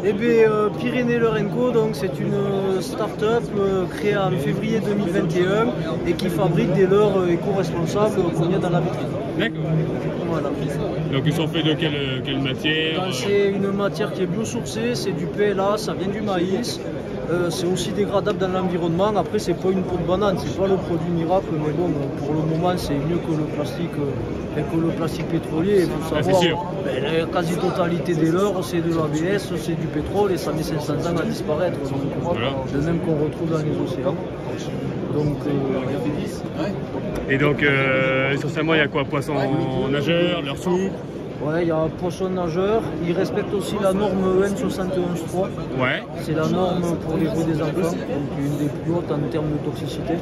Eh bien, Pyrénées Lerenco, donc c'est une start-up créée en février 2021 et qui fabrique des leurres éco-responsables qu'on met dans la vitrine. D'accord. Voilà. Donc ils sont faits de quelle matière? C'est une matière qui est biosourcée, c'est du PLA, ça vient du maïs. C'est aussi dégradable dans l'environnement. Après, c'est pas une peau de banane, c'est pas le produit miracle, mais bon, pour le moment, c'est mieux que le plastique pétrolier. Il faut savoir, la quasi-totalité des leurres, c'est de l'ABS, c'est du pétrole et ça met 500 ans à disparaître. Donc, voilà. Le même qu'on retrouve dans les océans. Donc, Et donc, essentiellement, il y a quoi? Poisson nageur, leur soupe? Ouais, il y a un poisson nageur. Il respecte aussi la norme EN 71.3. Ouais. C'est la norme pour les veaux des enfants, donc une des plus hautes en termes de toxicité,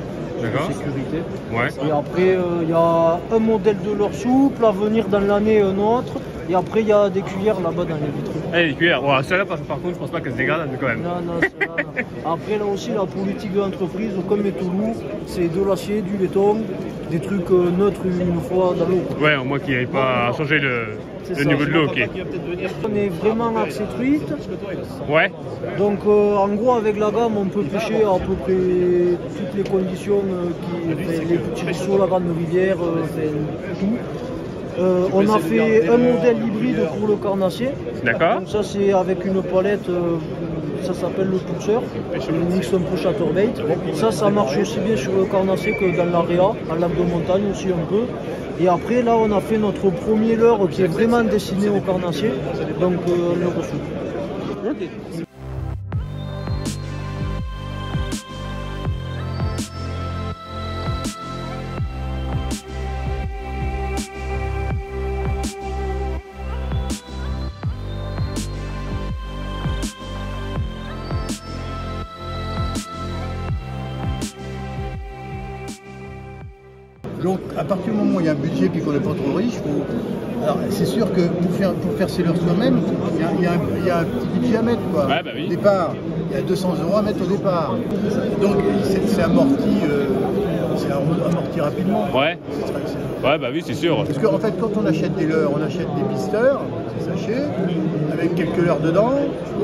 de sécurité. Ouais. Et après, il y a un modèle de leur souple à venir dans l'année, un autre. Et après, il y a des cuillères là-bas dans les vitrines. Eh, les cuillères, ouais, celle-là, par contre, je pense pas qu'elle se dégrade quand même. Non, non, celle-là, non. Après, là aussi, la politique de l'entreprise, comme Métolou, c'est de l'acier, du laiton, des trucs neutres une fois dans l'eau. Ouais, au moins qu'il n'y ait pas à changer le niveau de l'eau. Okay. On est vraiment axé truite. Ouais. Donc, en gros, avec la gamme, on peut pêcher à peu près toutes les conditions, les petits ruisseaux, la grande rivière, tout. On a fait un modèle hybride pour le carnassier. D'accord. Donc ça c'est avec une palette, ça s'appelle le pousseur, le mix un peu chatterbait. Ça marche aussi bien sur le carnassier que dans l'area, en lac de montagne aussi un peu. Et après là on a fait notre premier leurre qui est vraiment destiné au carnassier, donc le reçu. Okay. Donc à partir du moment où il y a un budget et qu'on n'est pas trop riche, c'est sûr que pour faire ses leurres soi-même, il y a un petit budget à mettre. Quoi. Ouais, bah oui. Au départ, il y a 200 € à mettre au départ. Donc c'est amorti rapidement. Ouais. Ouais, bah oui, c'est sûr. Parce qu'en fait, quand on achète des leurres, on achète des pisteurs, des sachets, avec quelques leurres dedans.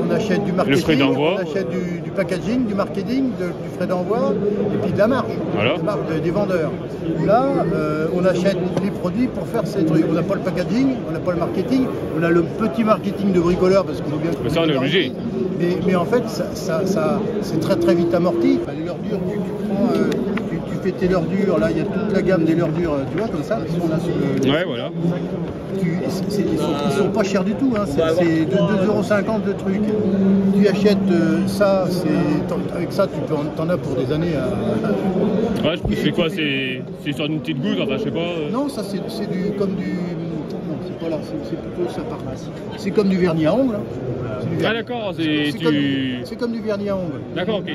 On achète du marketing, le frais d'envoi. On achète du packaging, du marketing, du frais d'envoi, et puis de la marge. Voilà. La marge des vendeurs. Là, on achète les produits pour faire ces trucs. On n'a pas le packaging, on n'a pas le marketing, on a le petit marketing de bricoleur parce qu'on veut bien. Mais ça, on est obligé. Mais en fait, c'est très très vite amorti. Les leurres dures, tu fais tes leurres dures, là il y a toute la gamme des leurres dures, tu vois, comme ça, qui sont là sur le. Ouais, voilà. Ils sont pas chers du tout, hein. C'est 2,50 € de truc. Tu achètes ça, avec ça, t'en as pour des années. Ouais, c'est quoi? C'est sur une petite goutte, enfin, je sais pas. Non, ça c'est comme du. Non, c'est pas là, c'est plutôt ça par là. C'est comme du vernis à ongles. Hein. Ah d'accord, c'est comme du vernis à ongles. D'accord, ok.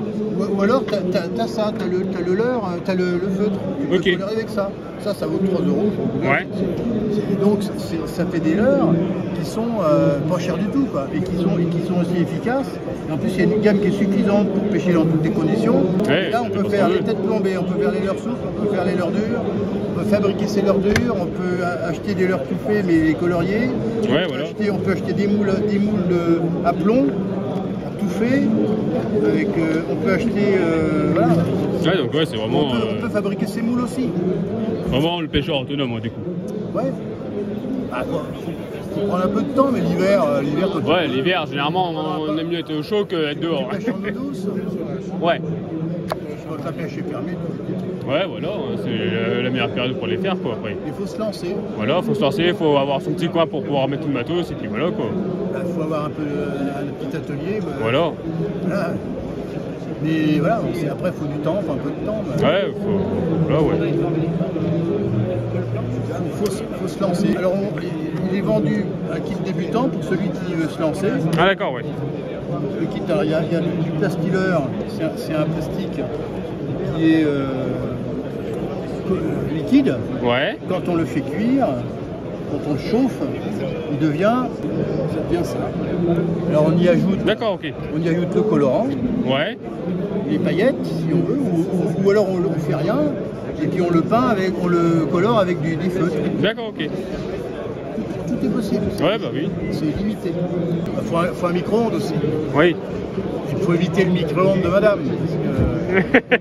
Ou alors t'as ça, t'as le leurre, t'as le feutre. Tu peux colorer avec ça. Ça vaut 3 €. Ouais. Donc ça fait des leurres qui sont pas chers du tout, quoi, et qui sont aussi efficaces. Et en plus il y a une gamme qui est suffisante pour pêcher dans toutes les conditions. Ouais, et là on peut faire les têtes plombées, on peut faire les leurres souples, on peut faire les leurres dures, on peut fabriquer ces leurres dures, on peut acheter des leurres tout faits mais les coloriés. Ouais, voilà. On peut acheter des moules à plomb, tout fait. Avec, on peut acheter. Voilà. Ouais, donc ouais, c'est vraiment. On peut fabriquer ces moules aussi. Vraiment le pêcheur autonome, du coup. Ouais. Ah, faut prendre un peu de temps, mais l'hiver. Ouais, l'hiver, généralement, on aime mieux être au chaud qu'être dehors. Tu pêches en eau douce. Ouais. Quand la pêche est fermée. Ouais, voilà, c'est la meilleure période pour les faire, quoi, après. Il faut se lancer. Voilà, faut se lancer, il faut avoir son petit coin pour pouvoir mettre tout le matos, et puis voilà, quoi. Il faut avoir un petit atelier. Voilà. Mais voilà, après, il faut du temps, un peu de temps. Ouais, faut. Là, ouais. Il faut se lancer. Alors, il est vendu à kit débutant pour celui qui veut se lancer. Ah, d'accord, ouais. Le kit, alors, il y a du plastileur, c'est un plastique qui est liquide. Ouais. Quand on le fait cuire, quand on le chauffe, ça devient ça. Alors on y ajoute. D'accord, ok. On y ajoute le colorant. Ouais. Les paillettes, si on veut, ou alors on ne fait rien, et puis on le peint on le colore avec du feutre. D'accord, ok. tout est possible. Ouais, bah oui. C'est limité. Il faut un micro-ondes aussi. Oui. Il faut éviter le micro-ondes de madame.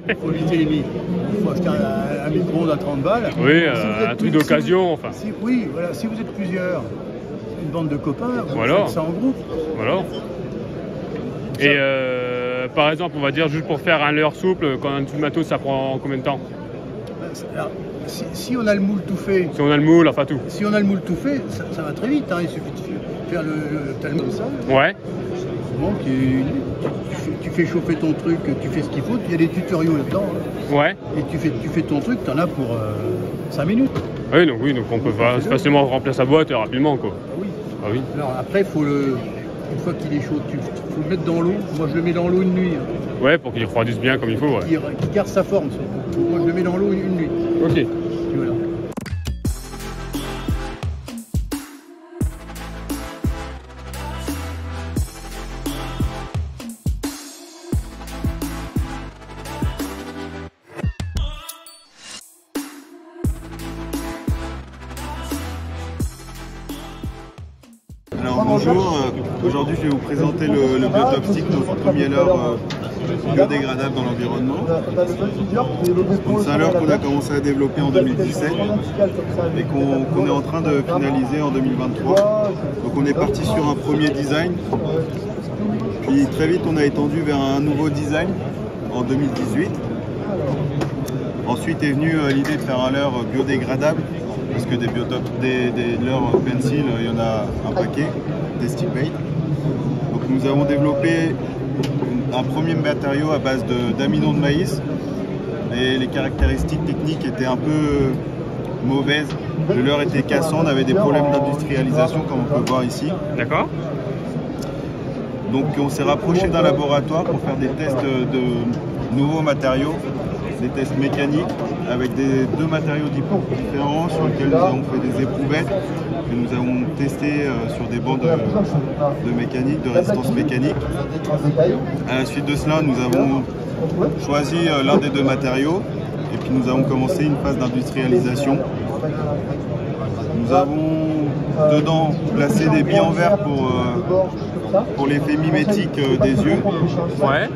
Il faut éviter les micro. Il faut acheter un micro-ondes à 30 balles. Oui, un truc d'occasion, enfin. Oui, voilà, si vous êtes plusieurs, une bande de copains, vous voilà. faites ça en groupe. Voilà. Et par exemple, on va dire juste pour faire un leurre souple, quand un tout matos, ça prend combien de temps? Alors, si on a le moule tout fait, Si on a le moule, enfin tout. si on a le moule tout fait, ça va très vite. Hein, il suffit de faire le talon comme ça. Ouais. Bon, tu fais chauffer ton truc, tu fais ce qu'il faut. Il y a des tutoriaux là-dedans. Hein, Ouais. et tu fais ton truc, tu en as pour 5 minutes. Oui, donc on peut facilement remplir sa boîte rapidement, quoi. Ah oui. Ah oui. Alors après, une fois qu'il est chaud, il faut le mettre dans l'eau. Moi, je le mets dans l'eau une nuit. Hein. Ouais, pour qu'il refroidisse bien comme il faut, ouais. Qu'il garde sa forme. Moi, je le mets dans l'eau une nuit. Ok. Et voilà. Alors bonjour, aujourd'hui je vais vous présenter le Biotopstick, notre premier leurre biodégradable dans l'environnement. Donc c'est un leurre qu'on a commencé à développer en 2017 et qu'on est en train de finaliser en 2023. Donc on est parti sur un premier design, puis très vite on a étendu vers un nouveau design en 2018. Ensuite est venue l'idée de faire un leurre biodégradable, parce que des leurres pencil, il y en a un paquet, des Stipate. Donc nous avons développé un premier matériau à base d'amidon de maïs, et les caractéristiques techniques étaient un peu mauvaises. Le leurre était cassant, on avait des problèmes d'industrialisation comme on peut voir ici. D'accord. Donc on s'est rapproché d'un laboratoire pour faire des tests de nouveaux matériaux, des tests mécaniques avec deux matériaux différents sur lesquels nous avons fait des éprouvettes que nous avons testé sur des bancs de mécanique, de résistance mécanique. À la suite de cela, nous avons choisi l'un des deux matériaux et puis nous avons commencé une phase d'industrialisation. Nous avons dedans placé des billes en verre pour l'effet mimétique des yeux. Ouais.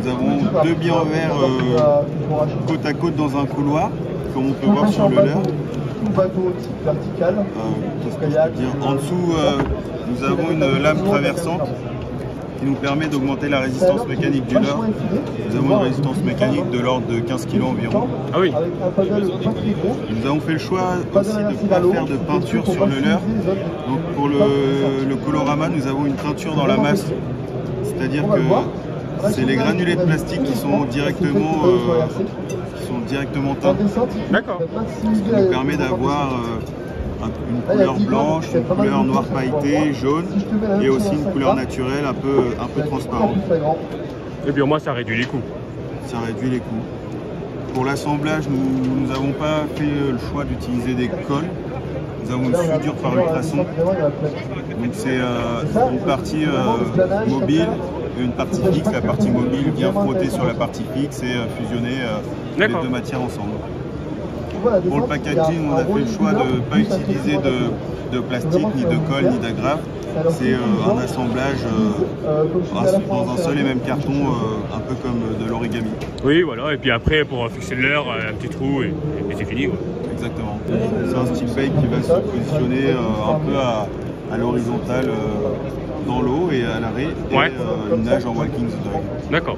Nous avons deux billes en verre côte à côte dans un couloir, comme on peut voir sur le leurre. Qu'est-ce que je peux dire ? En dessous, nous avons une lame traversante qui nous permet d'augmenter la résistance mécanique du leurre. Nous avons une résistance mécanique de l'ordre de 15 kg environ. Ah oui. Nous avons fait le choix aussi de ne pas faire de peinture sur le leurre. Donc pour le colorama, nous avons une peinture dans la masse. C'est-à-dire que c'est les granulés de plastique qui sont directement teints. D'accord. Ce qui nous permet d'avoir une couleur blanche, une couleur noire pailletée, jaune, et aussi une couleur naturelle un peu transparente. Et puis au moins ça réduit les coûts. Ça réduit les coûts. Pour l'assemblage, nous n'avons pas fait le choix d'utiliser des cols. Nous avons une soudure par ultrason. Donc c'est une partie mobile et une partie fixe. La partie mobile vient frotter sur la partie fixe et fusionner les deux matières ensemble. Pour le packaging, on a fait le choix de ne pas utiliser de plastique, ni de colle, ni d'agrafe. C'est un assemblage dans un seul et même carton, un peu comme de l'origami. Oui, voilà, et puis après pour fixer le leurre, un petit trou et c'est fini. Ouais. Exactement. C'est un Stipate qui va se positionner un peu à l'horizontale dans l'eau et à l'arrêt, et il nage en walking the dog. D'accord.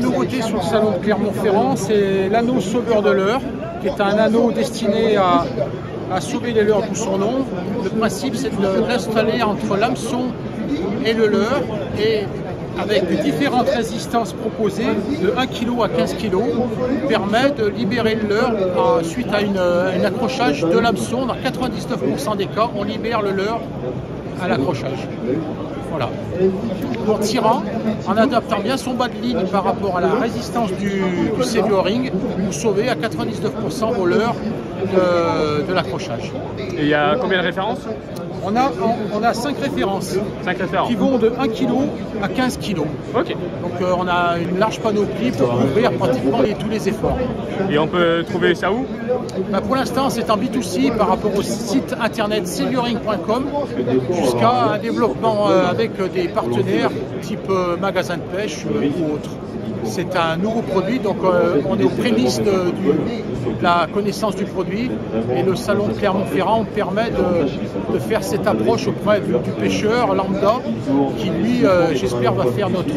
Nouveauté sur le salon de Clermont-Ferrand, c'est l'anneau sauveur de leurre, qui est un anneau destiné à sauver les leurres, d'où son nom. Le principe, c'est de l'installer entre l'hameçon et le leurre, et avec différentes résistances proposées de 1 kg à 15 kg permet de libérer le leurre suite à un accrochage de l'hameçon. Dans 99% des cas, on libère le leurre à l'accrochage. Voilà. En tirant, en adaptant bien son bas de ligne par rapport à la résistance du celluring, vous sauvez à 99% vos leurres de l'accrochage. Et il y a combien de références? On a 5 références. 5 références. Qui vont de 1 kg à 15 kg. Ok. Donc on a une large panoplie pour couvrir pratiquement tous les efforts. Et on peut trouver ça où? Pour l'instant, c'est en B2C par rapport au site internet celluring.com jusqu'à un développement avec des partenaires type magasin de pêche ou autre. C'est un nouveau produit, donc on est aux prémices de la connaissance du produit et le salon de Clermont-Ferrand permet de faire cette approche auprès du pêcheur lambda qui lui, j'espère, va faire notre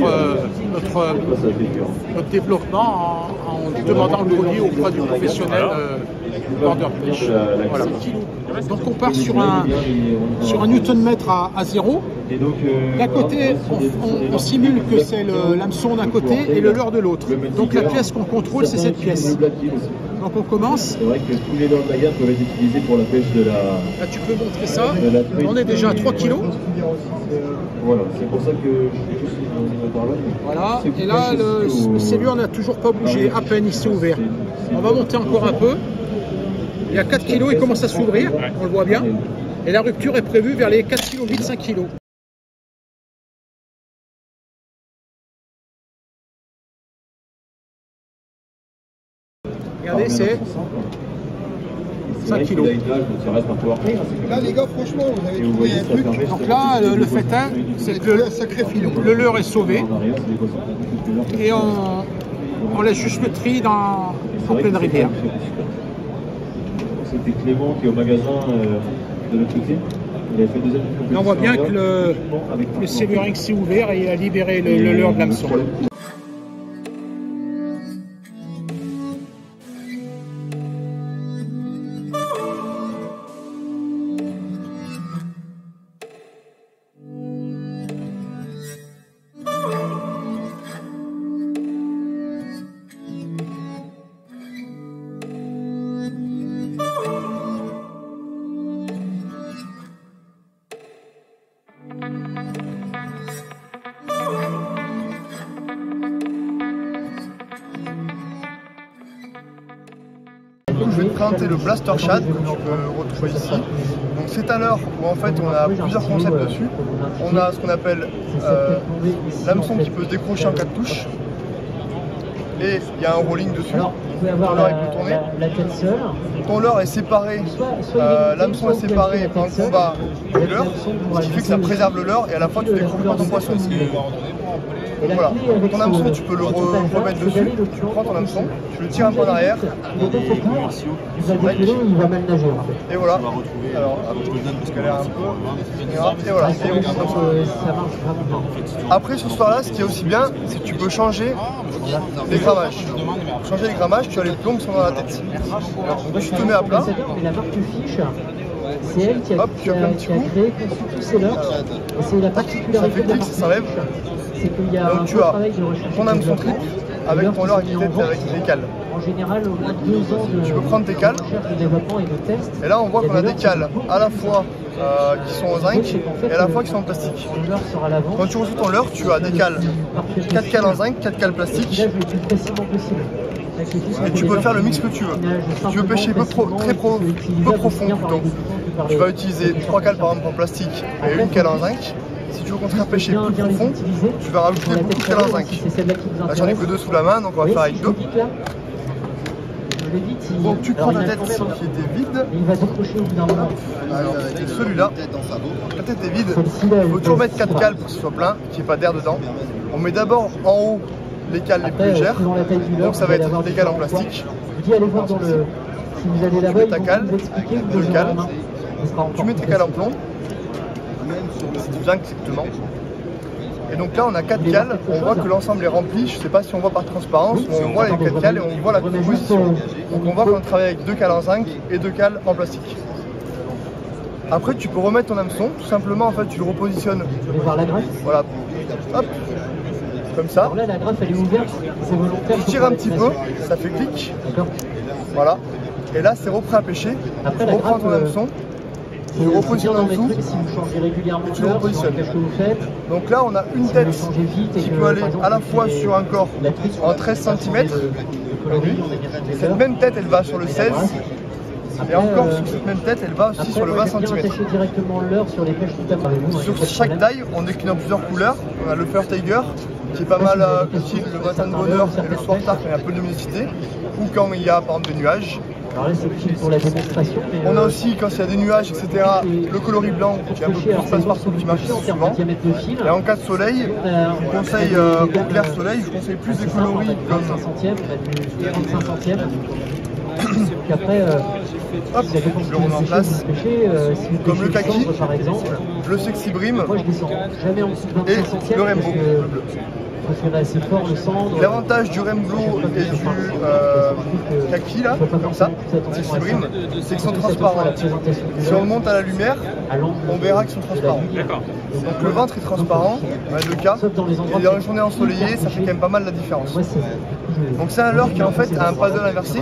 développement en demandant le produit auprès du professionnel border pêche. Voilà. Donc on part sur un newton-mètre à 0. D'un côté, on simule que c'est l'hameçon d'un côté et le leurre de l'autre. Donc la pièce qu'on contrôle, c'est cette pièce. Donc on commence. C'est vrai que tous les leurres bagarres peuvent être utilisés pour la pêche de la... Là tu peux montrer ça. On est déjà à 3 kg. Voilà, c'est pour ça que je suis par là. Voilà, et là le cellule n'a toujours pas bougé, à peine il s'est ouvert. On va monter encore un peu. Il y a 4 kg, il commence à s'ouvrir, on le voit bien. Et la rupture est prévue vers les 4 kg, 5 kg. Regardez, c'est 5 kg. Là, les gars, franchement, vous avez trouvé un truc. Donc là, le fait est, c'est que le leurre est sauvé. Et on laisse juste le tri en pleine rivière. C'était Clément qui est au magasin de l'autre côté. Il a fait deuxième. Là, on voit bien que le celluring s'est ouvert et il a libéré le leurre de l'hameçon. Je vais te présenter le Blaster Shad que tu peux retrouver ici. Donc c'est un leurre où en fait on a plusieurs concepts dessus. On a ce qu'on appelle l'hameçon qui peut se décrocher en 4 touches. Et il y a un rolling dessus. Ton leurre peut tourner. Ton leurre est séparé, l'hameçon est séparé en combat du leurre, ce qui fait que ça préserve le leurre et à la fois tu décroches pas ton poisson. Donc voilà, ton hameçon tu peux le remettre dessus, tu prends ton hameçon, tu le tires un peu en arrière. Et voilà, alors je te donne parce qu'elle est un peu. Et voilà, et on prend comme ça. Après sur ce soir-là, ce qui est aussi bien, c'est que tu peux changer les grammages. Pour changer les grammages, tu as les plombs qui sont dans la tête. Donc tu te mets à plat. C'est elle qui a créé, conçu tous ces leurres. Et c'est la particularité de la marque. Ça s'enlève. C'est qu'il y a donc tu as ton hameçon triple avec ton leurre avec des cales. En général, au moins 2 ans tu peux prendre tes cales. De développement et de test. Et là, on voit qu'on a des cales à la fois qui sont en zinc et à la fois qui sont en plastique. Quand tu reçois ton leurre, tu as des cales, 4 cales en zinc, 4 cales plastiques. Et tu peux faire le mix que tu veux. Si tu veux pêcher peu profond plutôt, tu vas utiliser 3 cales par exemple en plastique et une cale en zinc. Si tu veux au contraire pêcher plus profond, tu vas rajouter beaucoup de cales en zinc. Là j'en ai que 2 sous la main, donc on va faire avec 2. Donc tu prends ta tête qui était vide. Avec celui-là, la tête est vide. Il faut toujours mettre 4 cales pour que ce soit plein, qu'il n'y ait pas d'air dedans. On met d'abord en haut les cales les plus légères, donc ça va être des cales en plastique. Tu mets ta cale, 2 cales, tu mets tes cales en plomb, c'est du zinc exactement. Et donc là on a 4 cales, on voit que l'ensemble est rempli, je ne sais pas si on voit par transparence, on voit les 4 cales et on voit la composition. Donc on voit qu'on travaille avec 2 cales en zinc et 2 cales en plastique. Après tu peux remettre ton hameçon, tout simplement en fait tu le repositionnes. Voilà, hop, comme ça. Alors là, la graffe, elle est ouverte, c'est volontaire. Je tire un petit peu, ça fait clic. D'accord. Voilà. Et là, c'est repris à pêcher. Après, Tu la reprends ton graffe, hameçon. Tu le repositionnes en dessous. Si vous changez régulièrement Et tu le l'heure, repositionnes. qu'est-ce que vous faites? Donc là, on a une Si tête vous changez vite et qui que, peut aller par exemple, à la fois les- sur un corps la prise en 13 cm. Cette Cette même tête, elle va sur le 16. Et encore sur cette même tête, elle va aussi sur le 20 cm. directement l'heure sur les pêches notamment. Sur chaque taille, on décline en plusieurs couleurs. On a le Fur Tiger, qui est pas mal utile le matin de bonne heure et le soir tard quand il y a un peu de luminosité, ou quand il y a par exemple des nuages. Alors là, c'est utile pour la démonstration. Mais On a aussi, quand il y a des nuages, etc., le coloris blanc qui est un peu plus passe-partout qui marche souvent. Et en cas de soleil, je conseille, au clair soleil, je conseille plus des coloris comme 5 centièmes, du 35 centièmes. Puis après, hop, je le remets en place, comme le kaki, par exemple. le sexy brim Moi, je descends jamais en dessous de et 25 centièmes. le rainbow, parce que- le bleu. Parce qu'on a assez fort le cendre. L'avantage du rainbow et du kaki, là, comme ça, sexy brim, c'est qu'ils sont transparents. Si on monte à la lumière, on verra qu'ils sont transparents. D'accord. Donc le ventre est transparent, on a le cas, et dans les journées ensoleillées, ça fait quand même pas mal la différence. Donc c'est un leurre qui en fait a un paddle inversé.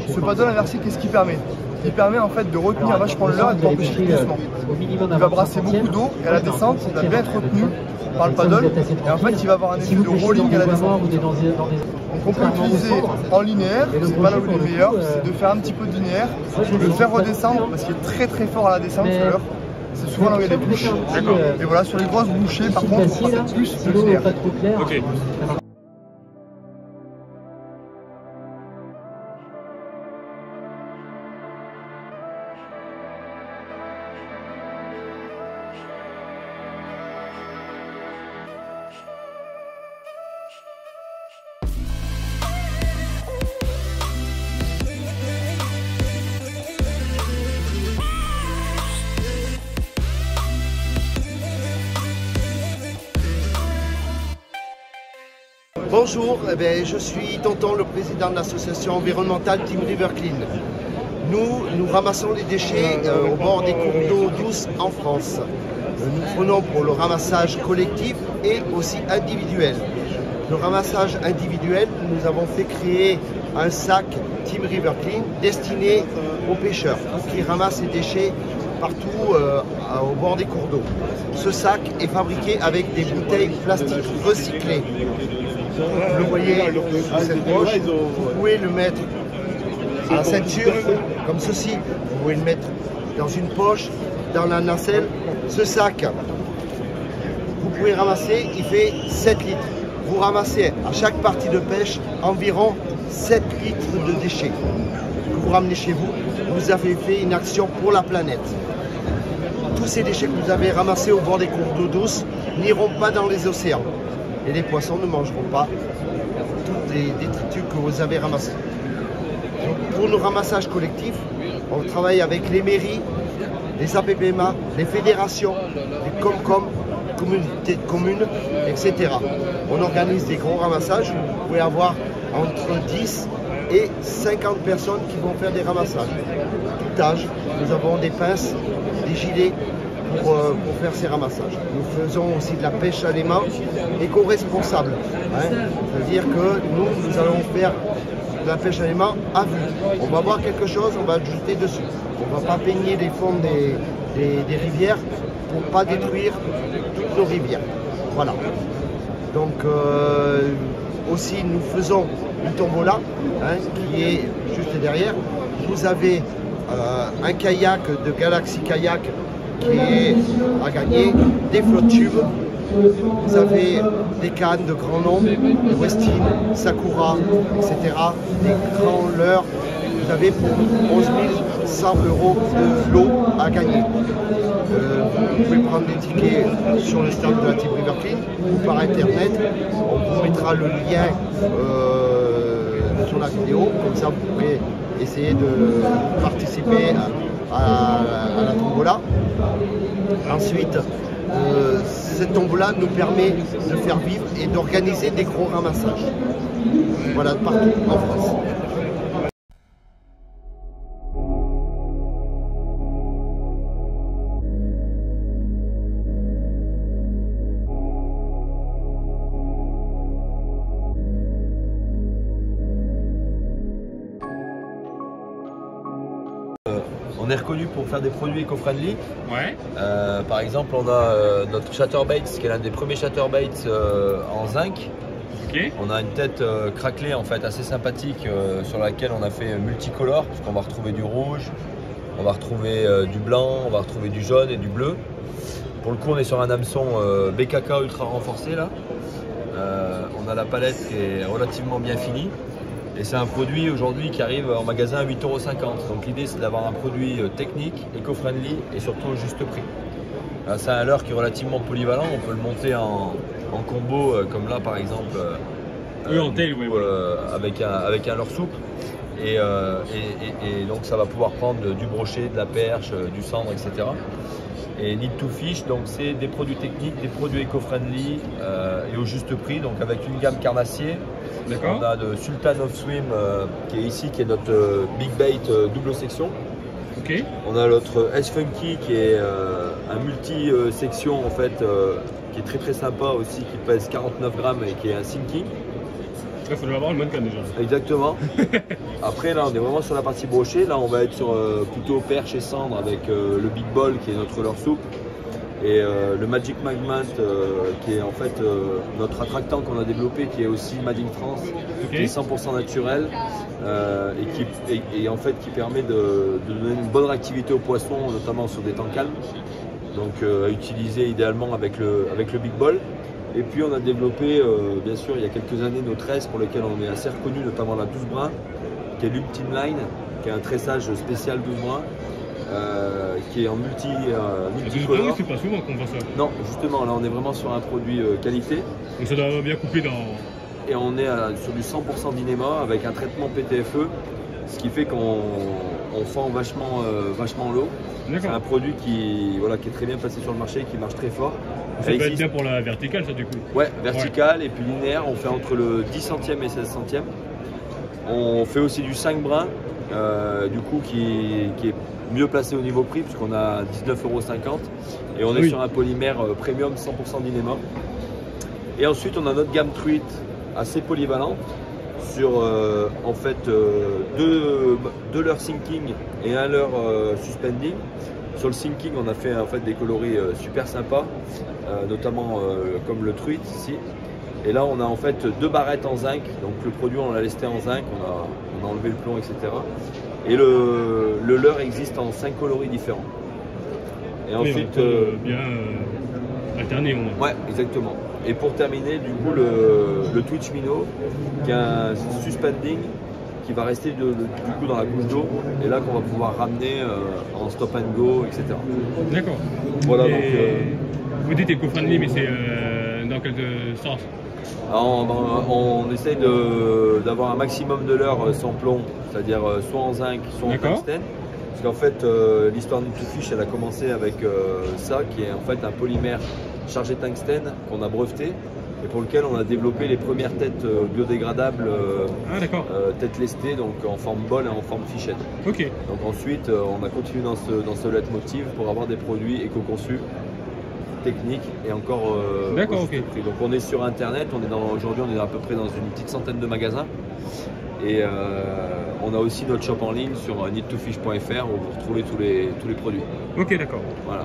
Ce paddle inversé, qu'est-ce qu'il permet? Il permet en fait de retenir vachement le leurre et de pouvoir pêcher doucement. Il va brasser beaucoup d'eau et à la descente, il va bien être retenu par le paddle et en fait il va avoir un effet de rolling à la descente. Donc on peut l'utiliser en linéaire, c'est pas là où il est meilleur, c'est de faire un petit peu de linéaire, de le faire redescendre parce qu'il est très très fort à la descente ce leurre. C'est souvent là où il y a des bouches. Et voilà, sur les grosses bouchées par contre, on fera peut-être plus de linéaire. Ok. Bonjour, je suis Tonton, le président de l'association environnementale Team River Clean. Nous ramassons les déchets au bord des cours d'eau douce en France. Nous prenons pour le ramassage collectif et aussi individuel. Le ramassage individuel, nous avons fait créer un sac Team River Clean destiné aux pêcheurs qui ramassent les déchets partout au bord des cours d'eau. Ce sac est fabriqué avec des bouteilles plastiques recyclées. Vous le voyez à cette poche, vous pouvez le mettre à la ceinture comme ceci, vous pouvez le mettre dans une poche, dans la nacelle. Ce sac, vous pouvez ramasser, il fait 7 litres. Vous ramassez à chaque partie de pêche environ 7 litres de déchets que vous ramenez chez vous. Vous avez fait une action pour la planète. Tous ces déchets que vous avez ramassés au bord des cours d'eau douce n'iront pas dans les océans. Et les poissons ne mangeront pas tous les détritus que vous avez ramassés. Donc, pour nos ramassages collectifs, on travaille avec les mairies, les APPMA, les fédérations, les Comcom, communautés de communes, etc. On organise des gros ramassages. Vous pouvez avoir entre 10 et 50 personnes qui vont faire des ramassages. Tout âge, nous avons des pinces, des gilets, pour faire ces ramassages. Nous faisons aussi de la pêche à l'aimant éco-responsable. C'est-à-dire que nous allons faire de la pêche à l'aimant à vue. On va voir quelque chose, on va jeter dessus. On ne va pas peigner les fonds des rivières pour ne pas détruire toutes nos rivières. Voilà. Donc aussi nous faisons une tombola qui est juste derrière. Vous avez un kayak de Galaxy Kayak qui est à gagner, des flottes tubes, vous avez des cannes de grand nombre, Westin, Sakura, etc., des grands leurres, vous avez pour 11 100 € de lot à gagner. Vous pouvez prendre des tickets sur le stand de la Team River Clean ou par internet, on vous mettra le lien sur la vidéo, comme ça vous pouvez essayer de participer à la tombola. Ensuite, cette tombola nous permet de faire vivre et d'organiser des gros ramassages. Voilà, partout en France. On est reconnu pour faire des produits éco-friendly. Ouais. Par exemple, on a notre chatterbaits, qui est l'un des premiers chatterbaits en zinc. Okay. On a une tête craquelée en fait assez sympathique sur laquelle on a fait multicolore, puisqu'on va retrouver du rouge, on va retrouver du blanc, on va retrouver du jaune et du bleu. Pour le coup, on est sur un hameçon BKK ultra renforcé là. On a la palette qui est relativement bien finie. Et c'est un produit aujourd'hui qui arrive en magasin à 8,50 €. Donc l'idée c'est d'avoir un produit technique, éco-friendly et surtout au juste prix. C'est un leurre qui est relativement polyvalent, on peut le monter en combo comme là par exemple en tail, avec un leurre souple. Et donc ça va pouvoir prendre du brochet, de la perche, du cendre, etc. Et Need to Fish, donc c'est des produits techniques, des produits éco-friendly et au juste prix, donc avec une gamme carnassier. On a le Sultan of Swim qui est ici, qui est notre big bait double section. Okay. On a notre S-Funky qui est un multi-section en fait, qui est très très sympa aussi, qui pèse 49 grammes et qui est un sinking. Il faut avoir le mannequin déjà. Exactement. Après là on est vraiment sur la partie brochet, là on va être sur plutôt perche et cendre avec le Big Ball qui est notre leurre souple. Et le Magic Magmant qui est en fait notre attractant qu'on a développé, qui est aussi Made in France, qui est 100% naturel et en fait qui permet de donner une bonne réactivité aux poissons, notamment sur des temps calmes. Donc à utiliser idéalement avec le Big Ball. Et puis on a développé bien sûr il y a quelques années nos tresses pour lesquelles on est assez reconnu, notamment la 12 brins, qui est l'Ultime Line, qui est un tressage spécial 12 brins. Qui est en multicolore. C'est pas souvent qu'on voit ça. Non, justement, là on est vraiment sur un produit qualité. Donc ça doit bien couper dans... Et on est sur du 100% d'INEMA avec un traitement PTFE, ce qui fait qu'on fend vachement l'eau. C'est un produit qui est très bien passé sur le marché, qui marche très fort. Ça peut être bien pour la verticale ça du coup. Ouais, verticale et puis linéaire, on fait entre le 10 centièmes et 16 centièmes. On fait aussi du 5 brins, du coup qui est mieux placé au niveau prix puisqu'on a 19,50 € et on est sur un polymère premium 100% d'INEMA. Et ensuite on a notre gamme truite assez polyvalente sur en fait deux leurres sinking et un leurre suspending. Sur le sinking on a fait en fait des coloris super sympas, notamment comme le truite ici. Et là on a en fait 2 barrettes en zinc, donc le produit on l'a lesté en zinc, on a enlevé le plomb, etc. Et le leurre existe en 5 coloris différents. Et ensuite bien alterné au moins. Ouais, exactement. Et pour terminer, du coup le Twitch Minnow, qui est un suspending qui va rester du coup dans la couche d'eau, et là qu'on va pouvoir ramener en stop and go, etc. D'accord. Voilà. Et donc, vous dites éco-friendly, mais c'est dans quel sens? On essaye d'avoir un maximum de leurre sans plomb, c'est-à-dire soit en zinc, soit en tungstène. Parce qu'en fait, l'histoire Need to Fish, elle a commencé avec ça, qui est en fait un polymère chargé de tungstène qu'on a breveté et pour lequel on a développé les premières têtes biodégradables, têtes lestées, donc en forme bol et en forme fichette. Okay. Donc ensuite, on a continué dans ce leitmotiv pour avoir des produits éco-conçus, technique et encore prix. Donc on est sur internet, aujourd'hui on est à peu près dans une petite centaine de magasins et on a aussi notre shop en ligne sur needtofish.fr où vous retrouvez tous les produits. Ok, d'accord. Voilà.